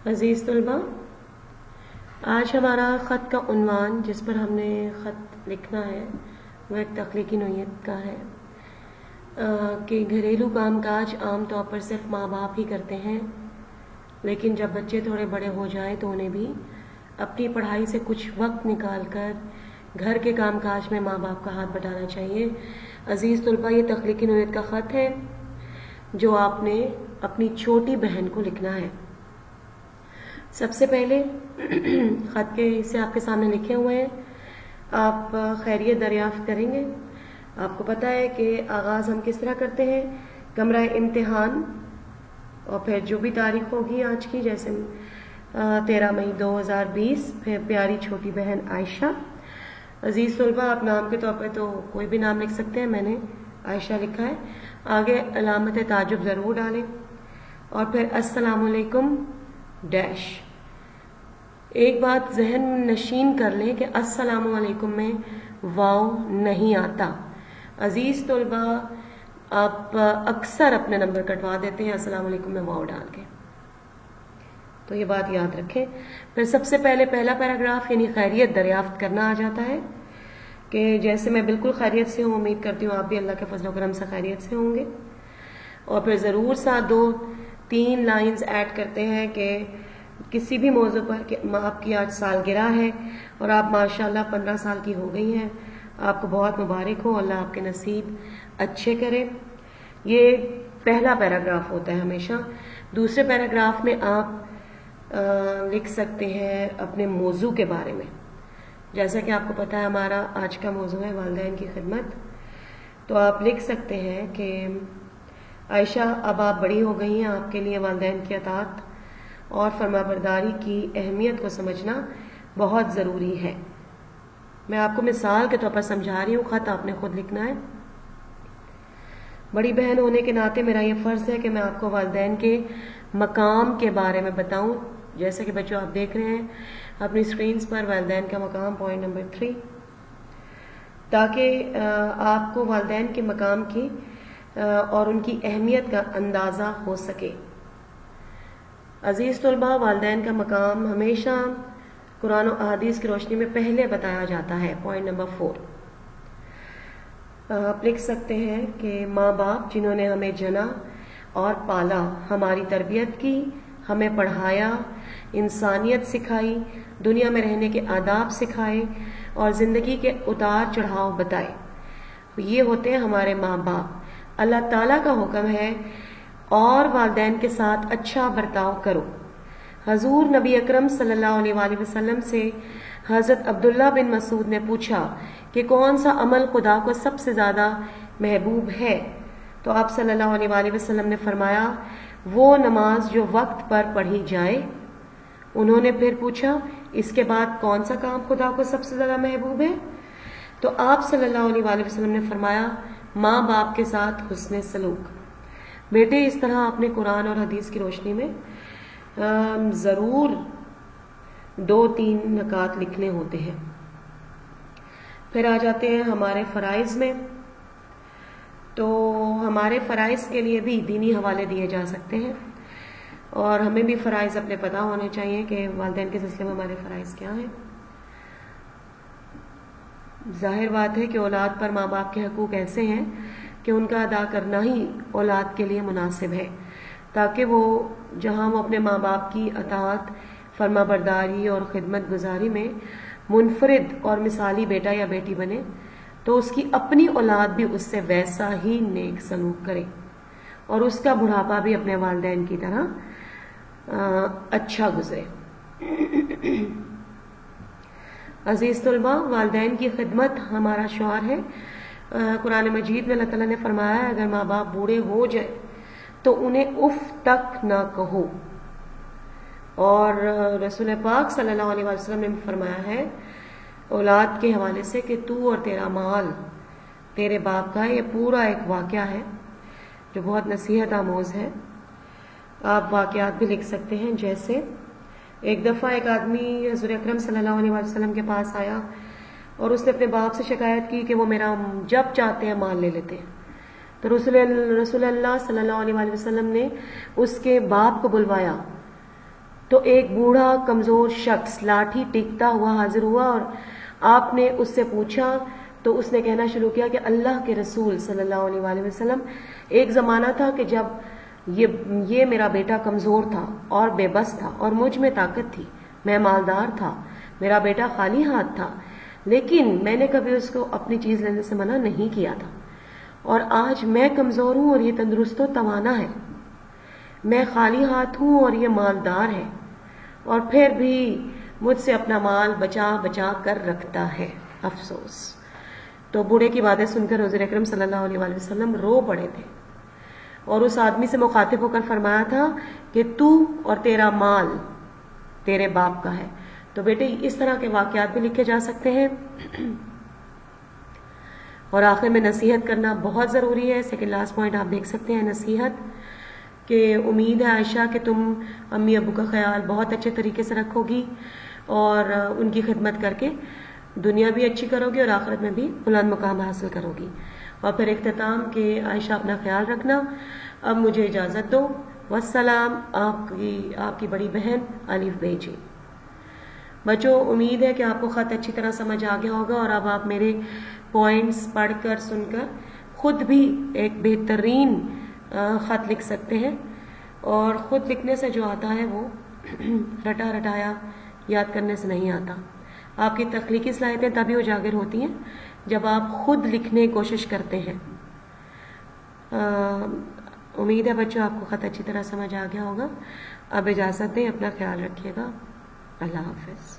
عزیز طلباء، آج ہمارا خط کا عنوان جس پر ہم نے خط لکھنا ہے وہ ایک تخلیقی نوعیت کا ہے کہ گھریلو کام کاج عام طور پر صرف ماں باپ ہی کرتے ہیں، لیکن جب بچے تھوڑے بڑے ہو جائیں تو انہیں بھی اپنی پڑھائی سے کچھ وقت نکال کر گھر کے کام کاج میں ماں باپ کا ہاتھ بٹانا چاہیے۔ عزیز طلباء، یہ تخلیقی نوعیت کا خط ہے جو آپ نے اپنی چھوٹی بہن کو لکھنا ہے۔ سب سے پہلے خط کے حصے آپ کے سامنے لکھے ہوئے ہیں، آپ خیریت دریافت کریں گے۔ آپ کو پتہ ہے کہ آغاز ہم کس طرح کرتے ہیں، کمرہ امتحان اور پھر جو بھی تاریخ ہوگی آج کی، جیسے 13 مئی 2020، پھر پیاری چھوٹی بہن عائشہ۔ عزیز طلباء، آپ نام کے طور پہ تو کوئی بھی نام لکھ سکتے ہیں، میں نے عائشہ لکھا ہے، آگے علامت تعجب ضرور ڈالیں، اور پھر السلام علیکم ڈیش۔ ایک بات ذہن نشین کر لیں کہ السلام علیکم میں واو نہیں آتا۔ عزیز طلباء، آپ اکثر اپنے نمبر کٹوا دیتے ہیں السلام علیکم میں واو ڈال کے، تو یہ بات یاد رکھیں۔ پھر سب سے پہلے پہلا پیراگراف یعنی خیریت دریافت کرنا آ جاتا ہے کہ جیسے میں بالکل خیریت سے ہوں، امید کرتی ہوں آپ بھی اللہ کے فضل و کرم سے خیریت سے ہوں گے، اور پھر ضرور ساتھ 2-3 لائنز ایڈ کرتے ہیں کہ کسی بھی موضوع پر کہ آپ کی آج سالگرہ ہے اور آپ ماشاءاللہ 15 سال کی ہو گئی ہیں، آپ کو بہت مبارک ہو، اللہ آپ کے نصیب اچھے کرے۔ یہ پہلا پیراگراف ہوتا ہے ہمیشہ۔ دوسرے پیراگراف میں آپ لکھ سکتے ہیں اپنے موضوع کے بارے میں، جیسا کہ آپ کو پتہ ہے ہمارا آج کا موضوع ہے والدین کی خدمت، تو آپ لکھ سکتے ہیں کہ عائشہ، اب آپ بڑی ہو گئی ہیں، آپ کے لیے والدین کی اطاعت اور فرمانبرداری کی اہمیت کو سمجھنا بہت ضروری ہے۔ میں آپ کو مثال کے طور پر سمجھا رہی ہوں، خط آپ نے خود لکھنا ہے۔ بڑی بہن ہونے کے ناطے میرا یہ فرض ہے کہ میں آپ کو والدین کے مقام کے بارے میں بتاؤں، جیسے کہ بچوں آپ دیکھ رہے ہیں اپنی سکرینز پر والدین کا مقام پوائنٹ نمبر 3، تاکہ آپ کو والدین کے مقام کی اور ان کی اہمیت کا اندازہ ہو سکے۔ عزیز طلباء، والدین کا مقام ہمیشہ قرآن و احادیث کی روشنی میں پہلے بتایا جاتا ہے، پوائنٹ نمبر 4۔ آپ لکھ سکتے ہیں کہ ماں باپ جنہوں نے ہمیں جنا اور پالا، ہماری تربیت کی، ہمیں پڑھایا، انسانیت سکھائی، دنیا میں رہنے کے آداب سکھائے اور زندگی کے اتار چڑھاؤ بتائے، یہ ہوتے ہیں ہمارے ماں باپ۔ اللہ تعالیٰ کا حکم ہے اور والدین کے ساتھ اچھا برتاؤ کرو۔ حضور نبی اکرم صلی اللہ علیہ وآلہ وسلم سے حضرت عبداللہ بن مسعود نے پوچھا کہ کون سا عمل خدا کو سب سے زیادہ محبوب ہے، تو آپ صلی اللہ علیہ وآلہ وسلم نے فرمایا وہ نماز جو وقت پر پڑھی جائے۔ انہوں نے پھر پوچھا اس کے بعد کون سا کام خدا کو سب سے زیادہ محبوب ہے، تو آپ صلی اللہ علیہ وآلہ وسلم نے فرمایا ماں باپ کے ساتھ حسن سلوک۔ بیٹے، اس طرح اپنے قرآن اور حدیث کی روشنی میں ضرور 2-3 نکات لکھنے ہوتے ہیں۔ پھر آ جاتے ہیں ہمارے فرائض میں، تو ہمارے فرائض کے لیے بھی دینی حوالے دیے جا سکتے ہیں، اور ہمیں بھی فرائض اپنے پتہ ہونے چاہیے کہ والدین کے سلسلے میں ہمارے فرائض کیا ہیں۔ ظاہر بات ہے کہ اولاد پر ماں باپ کے حقوق ایسے ہیں کہ ان کا ادا کرنا ہی اولاد کے لیے مناسب ہے، تاکہ وہ جہاں وہ اپنے ماں باپ کی اطاعت، فرما برداری اور خدمت گزاری میں منفرد اور مثالی بیٹا یا بیٹی بنے، تو اس کی اپنی اولاد بھی اس سے ویسا ہی نیک سلوک کرے اور اس کا بڑھاپا بھی اپنے والدین کی طرح اچھا گزرے۔ عزیز طلباء، والدین کی خدمت ہمارا شعار ہے۔ قرآن مجید میں اللہ تعالیٰ نے فرمایا ہے اگر ماں باپ بوڑھے ہو جائے تو انہیں اف تک نہ کہو، اور رسول پاک صلی اللہ علیہ وسلم نے فرمایا ہے اولاد کے حوالے سے کہ تو اور تیرا مال تیرے باپ کا ہے۔ یہ پورا ایک واقعہ ہے جو بہت نصیحت آموز ہے۔ آپ واقعات بھی لکھ سکتے ہیں، جیسے ایک دفعہ ایک آدمی حضور اکرم صلی اللہ علیہ وسلم کے پاس آیا اور اس نے اپنے باپ سے شکایت کی کہ وہ میرا جب چاہتے ہیں مال لے لیتے ہیں، تو رسول اللہ صلی اللہ علیہ وسلم نے اس کے باپ کو بلوایا تو ایک بوڑھا کمزور شخص لاٹھی ٹیکتا ہوا حاضر ہوا اور آپ نے اس سے پوچھا تو اس نے کہنا شروع کیا کہ اللہ کے رسول صلی اللہ علیہ وآلہ وسلم، ایک زمانہ تھا کہ جب یہ میرا بیٹا کمزور تھا اور بے بس تھا اور مجھ میں طاقت تھی، میں مالدار تھا، میرا بیٹا خالی ہاتھ تھا، لیکن میں نے کبھی اس کو اپنی چیز لینے سے منع نہیں کیا تھا، اور آج میں کمزور ہوں اور یہ تندرست و توانا ہے، میں خالی ہاتھ ہوں اور یہ مالدار ہے، اور پھر بھی مجھ سے اپنا مال بچا بچا کر رکھتا ہے، افسوس۔ تو بوڑھے کی باتیں سن کر حضور اکرم صلی اللہ علیہ وآلہ وسلم رو پڑے تھے اور اس آدمی سے مخاطب ہو کر فرمایا تھا کہ تو اور تیرا مال تیرے باپ کا ہے۔ تو بیٹے اس طرح کے واقعات بھی لکھے جا سکتے ہیں، اور آخر میں نصیحت کرنا بہت ضروری ہے۔ سیکنڈ لاسٹ پوائنٹ آپ دیکھ سکتے ہیں، نصیحت، کہ امید ہے عائشہ کہ تم امی ابو کا خیال بہت اچھے طریقے سے رکھو گی اور ان کی خدمت کر کے دنیا بھی اچھی کرو گی اور آخرت میں بھی بلند مقام حاصل کرو گی۔ اور پھر اختتام کہ عائشہ اپنا خیال رکھنا۔ اب مجھے اجازت دو، والسلام، آپ کی بڑی بہن الف بیجی۔ بچوں، امید ہے کہ آپ کو خط اچھی طرح سمجھ آ گیا ہوگا اور اب آپ میرے پوائنٹس پڑھ کر سن کر خود بھی ایک بہترین خط لکھ سکتے ہیں، اور خود لکھنے سے جو آتا ہے وہ رٹا رٹایا یاد کرنے سے نہیں آتا۔ آپ کی تخلیقی صلاحیتیں تبھی اجاگر ہوتی ہیں جب آپ خود لکھنے کی کوشش کرتے ہیں۔ امید ہے بچوں آپ کو خط اچھی طرح سمجھ آ گیا ہوگا۔ اب اجازت دیں، اپنا خیال رکھیے گا، اللہ حافظ۔